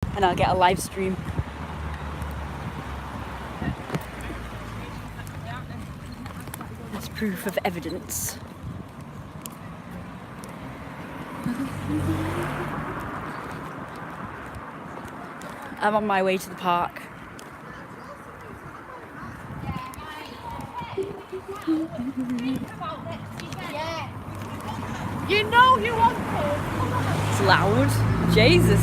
and I'll get a live stream. As proof of evidence. I'm on my way to the park. You know you want to. It's loud. Jesus.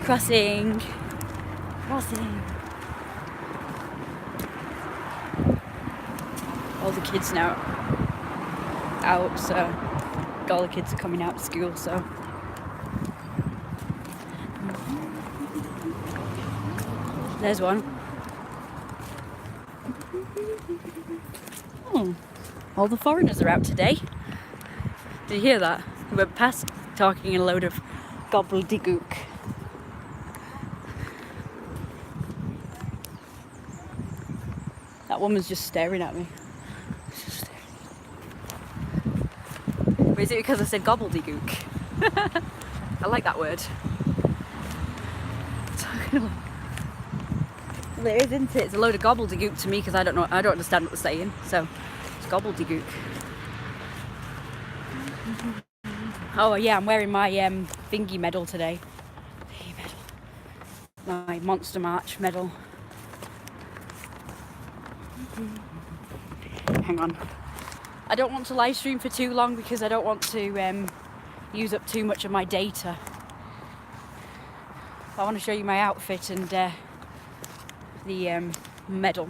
Crossing. Crossing. All the kids now out, so all the kids are coming out of school, so there's one. Oh, all the foreigners are out today. Did you hear that? We went past talking a load of gobbledygook. That woman's just staring at me. Or is it because I said gobbledygook? I like that word. Well, it is, isn't it? It's a load of gobbledygook to me because I don't understand what they're saying. So it's gobbledygook. Oh yeah, I'm wearing my thingy medal today. My Monster March medal. Hang on. I don't want to live stream for too long because I don't want to use up too much of my data. I want to show you my outfit and the medal,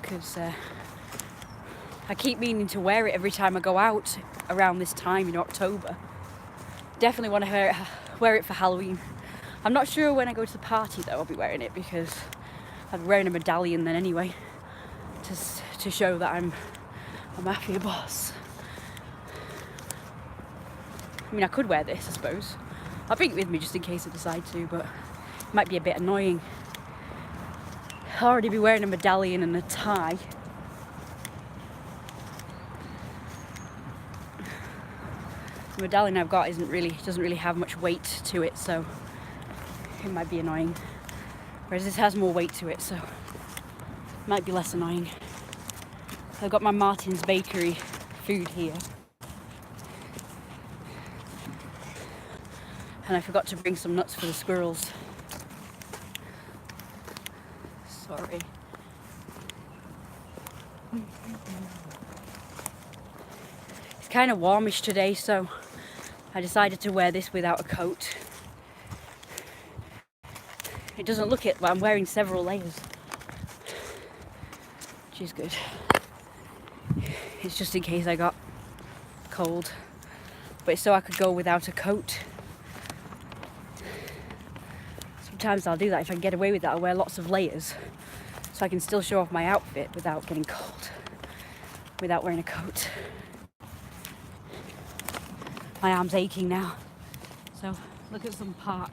because I keep meaning to wear it every time I go out around this time in October. Definitely want to wear it for Halloween. I'm not sure when I go to the party though I'll be wearing it, because I'm wearing a medallion then anyway, to show that I'm a mafia boss. I mean, I could wear this, I suppose. I'll bring it with me just in case I decide to, but it might be a bit annoying. I'll already be wearing a medallion and a tie. The medallion I've got doesn't really have much weight to it, so it might be annoying. Whereas this has more weight to it, so it might be less annoying. I've got my Martin's Bakery food here. And I forgot to bring some nuts for the squirrels. Sorry. It's kind of warmish today, so I decided to wear this without a coat. It doesn't look it, but I'm wearing several layers, which is good. It's just in case I got cold, but it's so I could go without a coat. Sometimes I'll do that. If I can get away with that, I'll wear lots of layers so I can still show off my outfit without getting cold, without wearing a coat. My arm's aching now. So look at some park.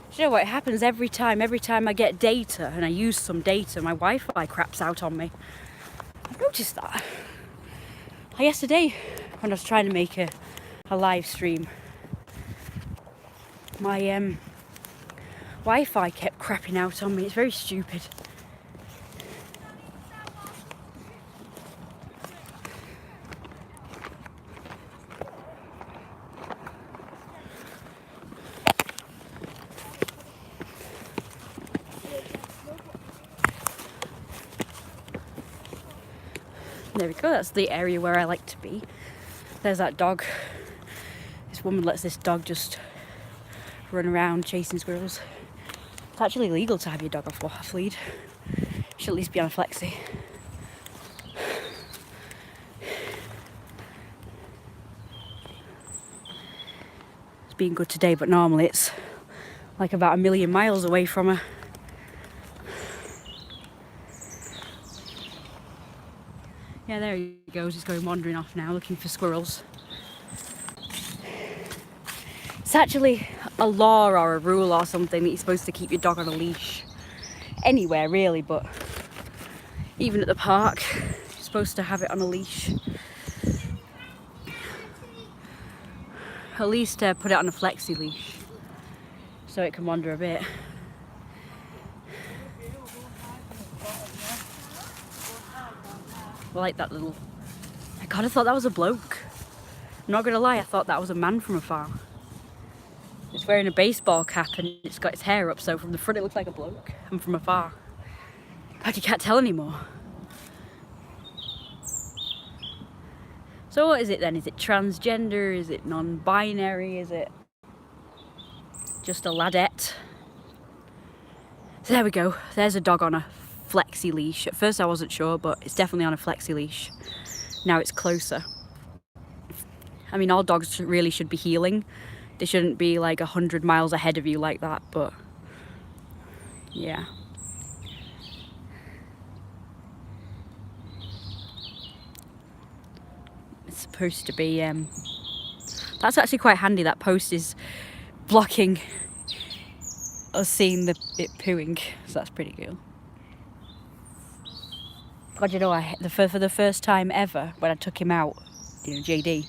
Do you know what? It happens every time. Every time I get data and I use some data, my Wi-Fi craps out on me. I've noticed that. Yesterday, when I was trying to make a live stream, my Wi-Fi kept crapping out on me. It's very stupid. There we go, that's the area where I like to be. There's that dog. This woman lets this dog just run around chasing squirrels. It's actually illegal to have your dog off lead. You should at least be on a flexi. It's been good today, but normally it's like about 1,000,000 miles away from her. Yeah, there he goes. He's going wandering off now, looking for squirrels. It's actually a law or a rule or something that you're supposed to keep your dog on a leash. Anywhere really, but even at the park, you're supposed to have it on a leash. At least put it on a flexi leash so it can wander a bit. I like that little... God, I thought that was a bloke. I'm not gonna lie, I thought that was a man from afar. It's wearing a baseball cap and it's got its hair up, so from the front it looks like a bloke, and from afar, God, you can't tell anymore. So what is it then? Is it transgender? Is it non-binary? Is it just a ladette? So there we go. There's a dog on a flexi leash. At first I wasn't sure, but it's definitely on a flexi leash. Now it's closer. I mean, all dogs really should be healing. They shouldn't be like 100 miles ahead of you like that, but yeah. It's supposed to be, that's actually quite handy. That post is blocking us seeing it pooing, so that's pretty cool. God, you know, for the first time ever, when I took him out, you know, JD,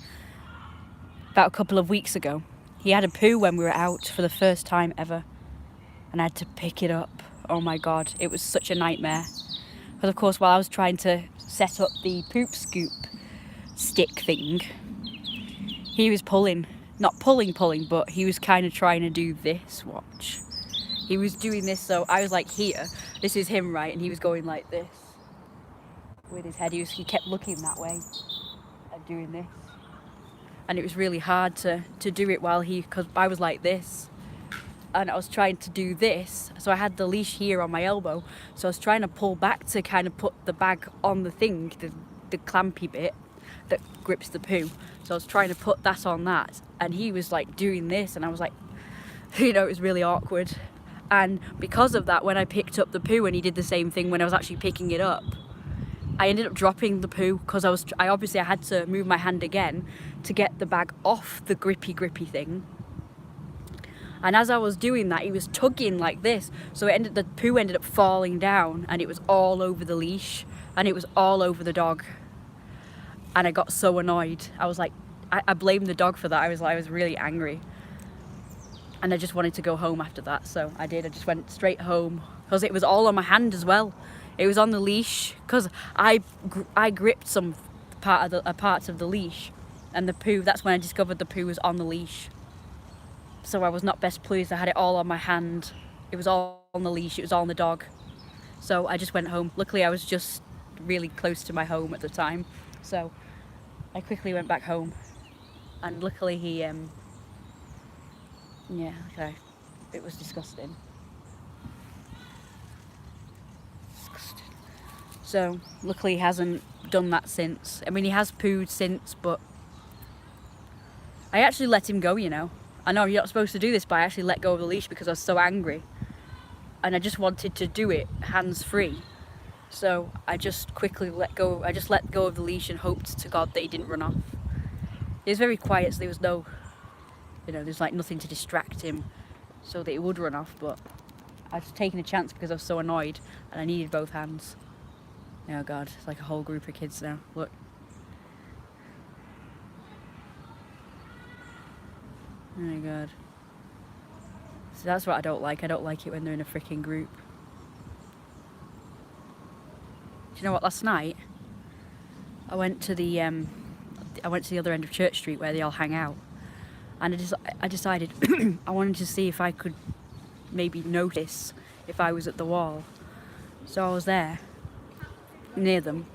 about a couple of weeks ago, he had a poo when we were out for the first time ever, and I had to pick it up. Oh my God, it was such a nightmare. Because of course, while I was trying to set up the poop scoop stick thing, he was pulling, not pulling, but he was kind of trying to do this, watch. He was doing this, so I was like here, this is him, right, and he was going like this with his head. He kept looking that way and doing this. And it was really hard to do it while because I was like this. And I was trying to do this. So I had the leash here on my elbow. So I was trying to pull back to kind of put the bag on the thing, the clampy bit that grips the poo. So I was trying to put that on that. And he was like doing this. And I was like, you know, it was really awkward. And because of that, when I picked up the poo and he did the same thing when I was actually picking it up, I ended up dropping the poo because I obviously had to move my hand again to get the bag off the grippy thing. And as I was doing that, he was tugging like this, so the poo ended up falling down, and it was all over the leash, and it was all over the dog. And I got so annoyed. I was like, I blamed the dog for that. I was really angry, and I just wanted to go home after that. So I did. I just went straight home because it was all on my hand as well. It was on the leash because I gripped some parts of the leash, and the poo. That's when I discovered the poo was on the leash. So I was not best pleased. I had it all on my hand. It was all on the leash. It was all on the dog. So I just went home. Luckily, I was just really close to my home at the time, so I quickly went back home. And luckily, he yeah, okay, it was disgusting. So luckily he hasn't done that since. I mean, he has pooed since, but I actually let him go, you know. I know you're not supposed to do this, but I actually let go of the leash because I was so angry. And I just wanted to do it hands-free. So I just quickly let go. I just let go of the leash and hoped to God that he didn't run off. It was very quiet, so there was no, you know, there's like nothing to distract him so that he would run off, but I was taking a chance because I was so annoyed and I needed both hands. Oh God, it's like a whole group of kids now. Look. Oh my God. So that's what I don't like. I don't like it when they're in a freaking group. Do you know what? Last night I went to the other end of Church Street where they all hang out, and I decided I wanted to see if I could maybe notice if I was at the wall. So I was there near them,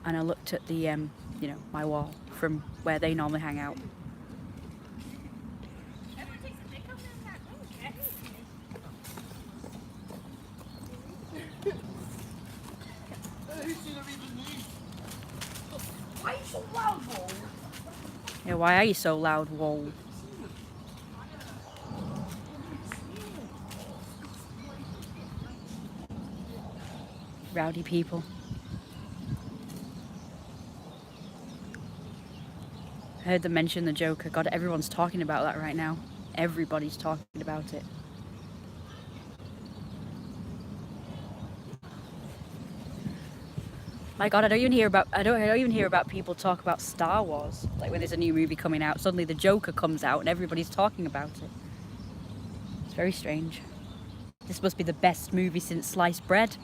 and I looked at the you know, my wall from where they normally hang out. Why are you so loud, Wall? Yeah, why are you so loud, Wall? Rowdy people. heard them mention the Joker. God, everyone's talking about that right now. Everybody's talking about it. My God, I don't even hear about people talk about Star Wars. Like when there's a new movie coming out, suddenly the Joker comes out and everybody's talking about it. It's very strange. This must be the best movie since sliced bread.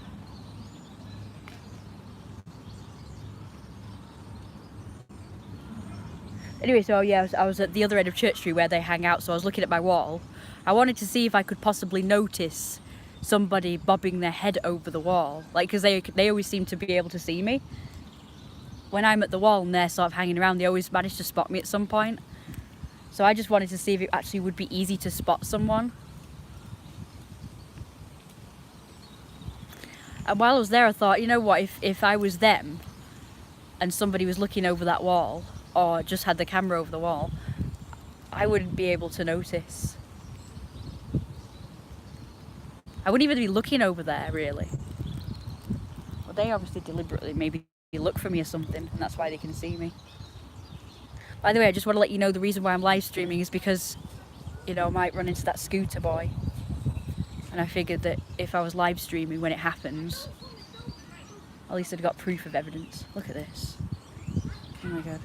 Anyway, so yeah, I was at the other end of Church Street where they hang out, so I was looking at my wall. I wanted to see if I could possibly notice somebody bobbing their head over the wall, like, because they always seem to be able to see me. When I'm at the wall and they're sort of hanging around, they always manage to spot me at some point. So I just wanted to see if it actually would be easy to spot someone. And while I was there, I thought, you know what, if I was them and somebody was looking over that wall, or just had the camera over the wall, I wouldn't be able to notice. I wouldn't even be looking over there, really. Well, they obviously deliberately maybe look for me or something, and that's why they can see me. By the way, I just want to let you know the reason why I'm live streaming is because, you know, I might run into that scooter boy. And I figured that if I was live streaming when it happens, at least I'd got proof of evidence. Look at this. Oh my God.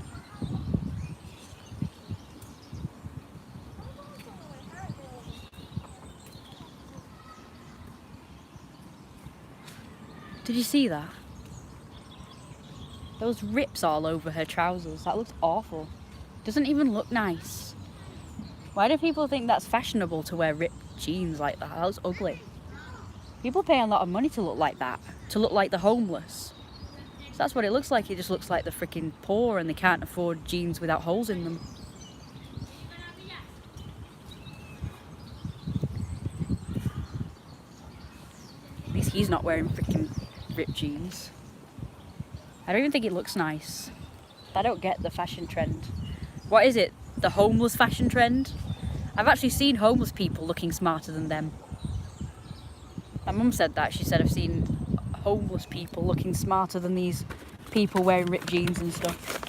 Did you see that? Those rips all over her trousers. That looks awful. Doesn't even look nice. Why do people think that's fashionable to wear ripped jeans like that? That looks ugly. People pay a lot of money to look like that. To look like the homeless. So that's what it looks like. It just looks like they're freaking poor and they can't afford jeans without holes in them. At least he's not wearing freaking ripped jeans. I don't even think it looks nice. I don't get the fashion trend. What is it? The homeless fashion trend? I've actually seen homeless people looking smarter than them. My mum said that. She said, I've seen homeless people looking smarter than these people wearing ripped jeans and stuff.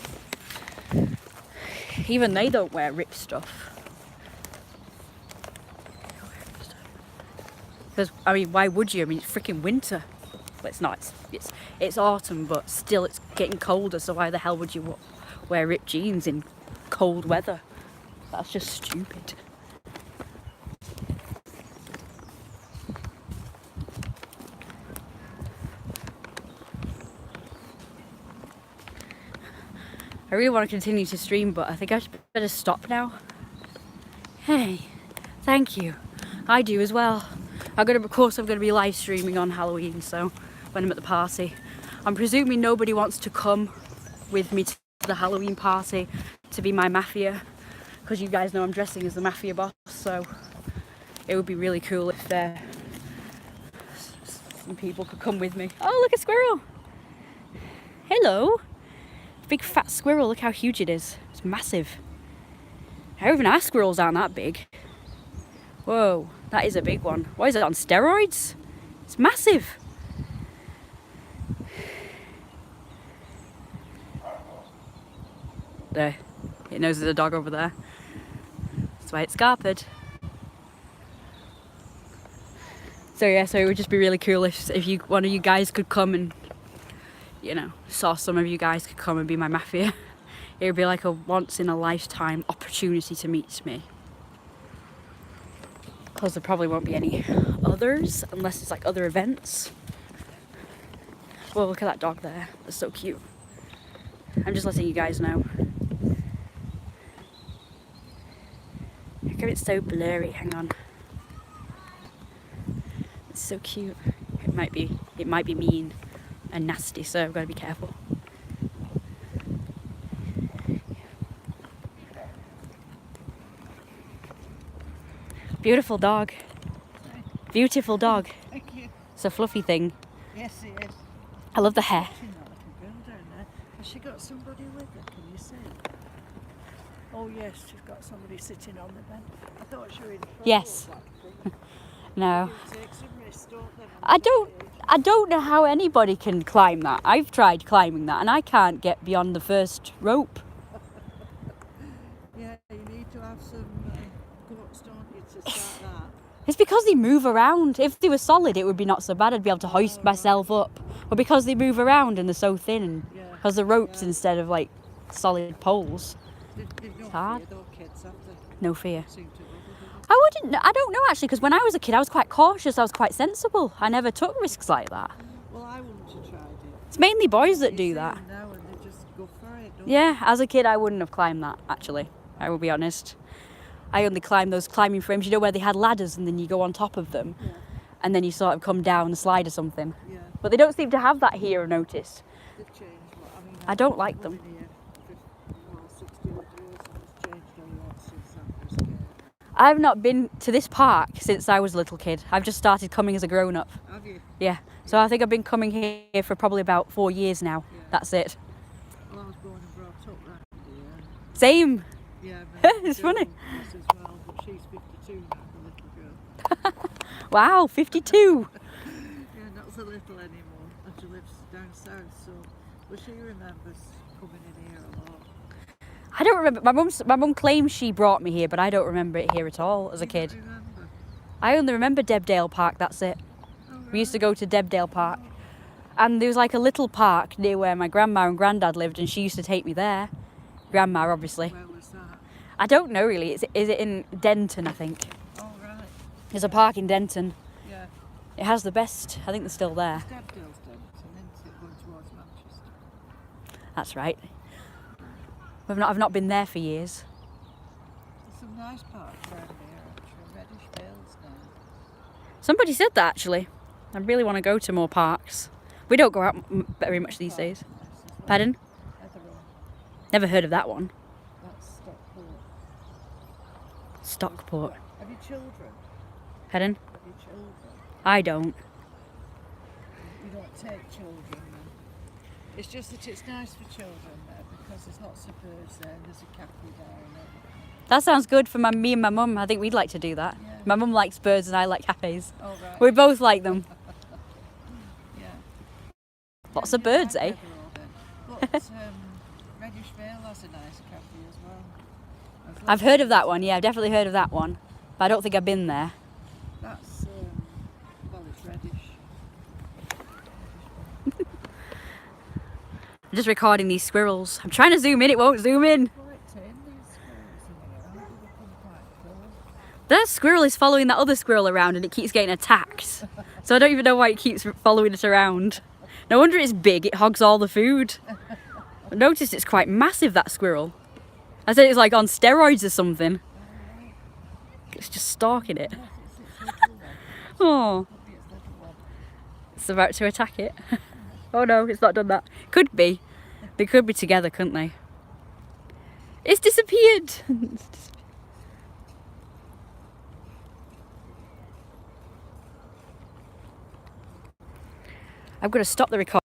Even they don't wear ripped stuff. Because, I mean, why would you? I mean, it's freaking winter. Well, it's not. It's autumn, but still it's getting colder, so why the hell would you wear ripped jeans in cold weather? That's just stupid. I really want to continue to stream, but I think I better stop now. Hey, thank you. I do as well. Of course I'm going to be live streaming on Halloween, so when I'm at the party. I'm presuming nobody wants to come with me to the Halloween party to be my mafia, because you guys know I'm dressing as the mafia boss, so it would be really cool if some people could come with me. Oh, look, a squirrel! Hello! Big fat squirrel, look how huge it is. It's massive. Even our squirrels aren't that big. Whoa, that is a big one. What is it, on steroids? It's massive. There, it knows there's a dog over there. That's why it's scarpered. So yeah, so it would just be really cool if one of you guys could come and, you know, some of you guys could come and be my mafia. It would be like a once in a lifetime opportunity to meet me. Because there probably won't be any others unless it's like other events. Well, look at that dog there. That's so cute. I'm just letting you guys know. How come it's so blurry? Hang on. It's so cute. It might be mean and nasty, so I've got to be careful. Beautiful dog. Beautiful dog. Thank you. It's a fluffy thing. Yes, it is. I love the hair. She's not like a girl down there. Has she got somebody with her? Can you see? Oh yes, she's got somebody sitting on the bench. I thought she was in front. Yes. No. You take some risk, don't they? I don't know how anybody can climb that. I've tried climbing that and I can't get beyond the first rope. It's because they move around. If they were solid, it would be not so bad. I'd be able to hoist myself up. But because they move around and they're so thin, and Yeah. because they're ropes instead of like solid poles, They've no hard. fear, though, kids, have they? no fear. Seem to bother them. I don't know actually, because when I was a kid, I was quite cautious. I was quite sensible. I never took risks like that. Well, I wouldn't have tried it. It's mainly boys that You do see that. them now and they just go for it, don't Yeah, as a kid, I wouldn't have climbed that, actually. I will be honest. I only climbed those climbing frames, you know, where they had ladders and then you go on top of them they? Yeah. and then you sort of come down the slide or something. Yeah. But they don't seem to have that here, I've noticed. They've changed. I mean, I don't like them. 60 odd years and it's changed a lot since I was a kid. I've not been to this park since I was a little kid. I've just started coming as a grown-up. Have you? Yeah. So I think I've been coming here for probably about 4 years now. Yeah. That's it. Well, I was born and brought up right here. Same. Yeah, It's funny. As well, but she's 52 now, the little girl. Wow, 52. Yeah, not so little anymore, and she lives down south, so but she remembers coming in here a lot. I don't remember. My mum claims she brought me here, but I don't remember it here at all as a You don't kid. remember? I only remember Debdale Park, that's it. Oh, We used to right. go to Debdale Park. And there was like a little park near where my grandma and granddad lived, and she used to take me there. Grandma, obviously. Where was that? I don't know really. Is it in Denton, I think? Oh, right. There's a park in Denton. Yeah. It has the best. I think they're still there. Stepdale's Denton, isn't it? Going towards Manchester. That's right. I've not been there for years. There's some nice parks around here, actually. Reddish Vales now. Somebody said that actually. I really want to go to more parks. We don't go out very much these days. Nice as well. Pardon? Etherow. Never heard of that one. That's Stockport. Stockport. Have you children? Pardon? Have you children? I don't. You don't take children then? It's just that it's nice for children there because there's lots of birds there and there's a cafe there and everything. That sounds good for me and my mum. I think we'd like to do that. Yeah. My mum likes birds and I like cafes. Oh, right. We both like them. Yeah. Lots Yeah, of birds, like eh? Etherow then. But Reddish Vale has a nice cafe as well. There's I've lots heard of that one, yeah, I've definitely heard of that one. But I don't think I've been there. That's, well, it's reddish. I'm just recording these squirrels. I'm trying to zoom in, it won't zoom in. Quite tame, these squirrels in here. I think they become quite close. That squirrel is following that other squirrel around and it keeps getting attacked. So I don't even know why it keeps following it around. No wonder it's big, it hogs all the food. I noticed it's quite massive, that squirrel. I said it's like on steroids or something. It's just stalking it. Unless it's its little one. Oh, Could be its little one. it's about to attack it. Oh no, it's not done that. Could be. They could be together, couldn't they? It's disappeared. I'm going to stop the recording.